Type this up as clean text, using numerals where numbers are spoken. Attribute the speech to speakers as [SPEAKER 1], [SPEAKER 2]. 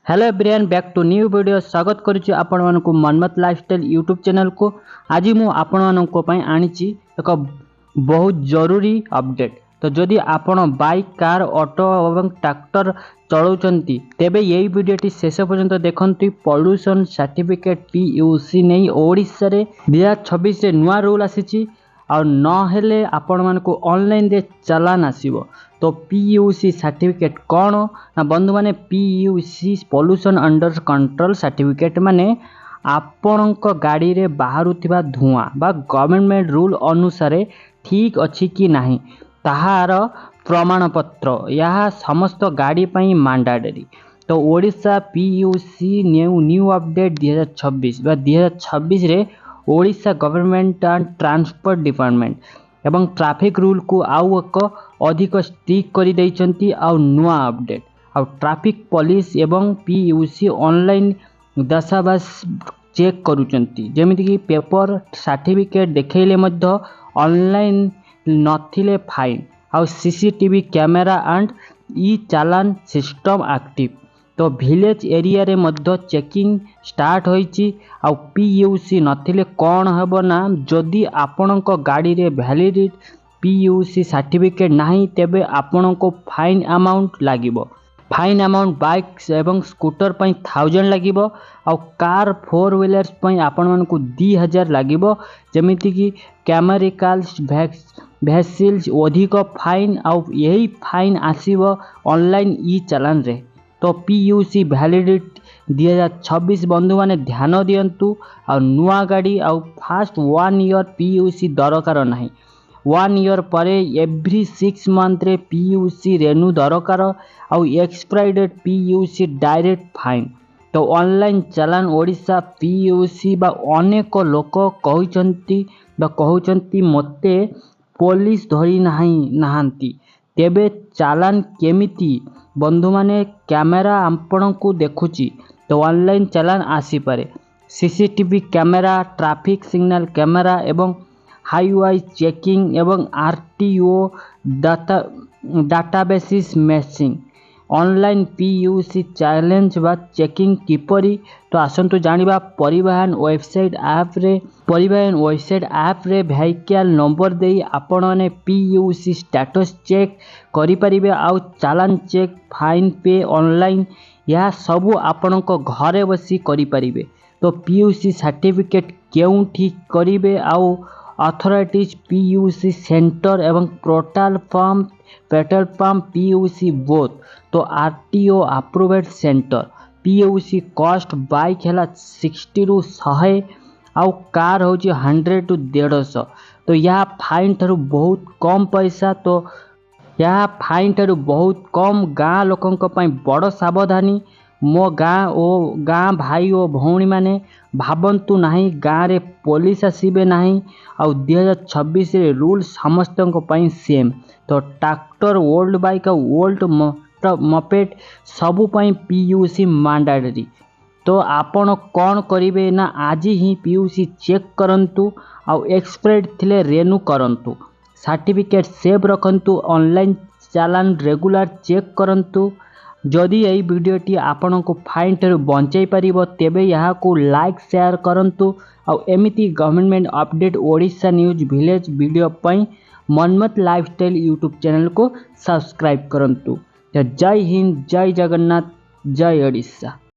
[SPEAKER 1] Hello everyone, back to new video. स्वागत करुच्ची आपण मानकु मनमत लाइफस्टाइल यूट्यूब चैनल को। आज मु आपण मानक आनीची एक बहुत जरूरी अपडेट। तो जदि आपण बाइक, कार, ऑटो और ट्रैक्टर चलाउछंती तेबे यही वीडियोटी शेष पर्यंत देखंती। पॉल्यूशन सर्टिफिकेट PUC नहीं ओडिशा रे 2026 रे नुआ रूल आसीची और न हेले आपण मानकु ऑनलाइन रे चालान आसीबो। तो PUC सर्टिफिकेट कौन ना बंधु माने PUC pollution under control certificate माने आपणक गाड़ी रे बाहरुथिबा धुआं बा गवर्नमेंट रूल अनुसार ठीक अछि कि नाही ताहार प्रमाण पत्र। यह समस्त गाड़ी पई मैंडेटरी। तो ओडिशा PUC न्यू अपडेट 2026 रे Odisha government and transport department एवं ट्रैफिक रूल को आउ एक अधिक स्ट्रिक्ट कर देइचंती। आउ नुआ अपडेट आउ ट्रैफिक पुलिस एवं PUC ऑनलाइन दशाबास चेक करूचंती। जेमिति कि पेपर सर्टिफिकेट देखैले मध्य ऑनलाइन नथिले फाइन आउ CCTV camera and E challan system active. तो विलेज एरिया रे मध्य चेकिंग स्टार्ट होईची। आउ PUC नथिले कौन हेबो ना जदि आपणक गाड़ी रे वैलिड PUC सर्टिफिकेट नहीं तेबे आपणको फाइन अमाउंट लागिबो। फाइन अमाउंट बाइक एवं स्कूटर पई 1000 लागिबो। आउ कार 4 व्हीलर्स पई आपण मानकु 2000 लागिबो। जेमिति कि कैमरिकल्स वेहिकल्स अधिक फाइन आउ यही फाइन आसीबो ऑनलाइन ई चालान रे। तो PUC वैलिडिटी 2026 बंधु माने ध्यान दियंतु। और नुआ गाड़ी आउ फास्ट 1 ईयर PUC दरकार नहीं। 1 ईयर परे एवरी 6 मंथ रे PUC रेन्यू दरकार आउ expiry date PUC direct fine. तो ऑनलाइन चालान ओडिशा PUC बा अनेक लोक कहउचंती मते पुलिस धरी नाहांती तेबे चालान केमिति बंधु माने कैमेरा आपण को देखुची। तो ऑनलाइन चालान आसी पारे। CCTV camera, traffic signal camera एवं हाईवे चेकिंग एवं RTO databases matching online PUC challenge बा चेकिंग किपरी। तो आसंतु जानिबा परिवहन वेबसाइट ऐप रे व्हीकल नंबर देई आपण माने PUC स्टेटस चेक करि परिबे। आउ चालान चेक, फाइन पे ऑनलाइन यह सबू आपणक घरे बसी करि परिबे। तो PUC सर्टिफिकेट केउठी करिबे आउ अथॉरिटीज PUC सेंटर एवं पेट्रोल पंप PUC बोथ। तो RTO approved centre PUC cost bike हैला 60 रु 100 आउ कार होची 100 टू 150। तो यह फाइन थारु बहुत कम पैसा। तो यह फाइन थारु बहुत कम गाँ लोकंक पई बड़ सावधानी। मो गाँ भाई और भौणी माने भाबंतु नहीं गाँ रे पुलिस आसीबे नहीं। आउ 2026 रे रूल समस्तक पई सेम। तो tractor, old bike, old Muppet सबु पई PUC मैंडेटरी। तो आपण कौन करिवे ना आज ही PUC चेक करंतु आउ एक्सपायरी थिले रेन्यू करंतु। सर्टिफिकेट सेव रखंतु। ऑनलाइन चालान रेगुलर चेक करंतु। जदि यही वीडियोटी आपण को फाइन ठारू बंचाई पारिबो तेबे यहाँ को लाइक शेयर करंतु। आउ एमिति government update Odisha news village video पई मनमत लाइफस्टाइल यूट्यूब चैनल को सब्सक्राइब करंतु। जय हिंद, जय जगन्नाथ, जय ओडिशा।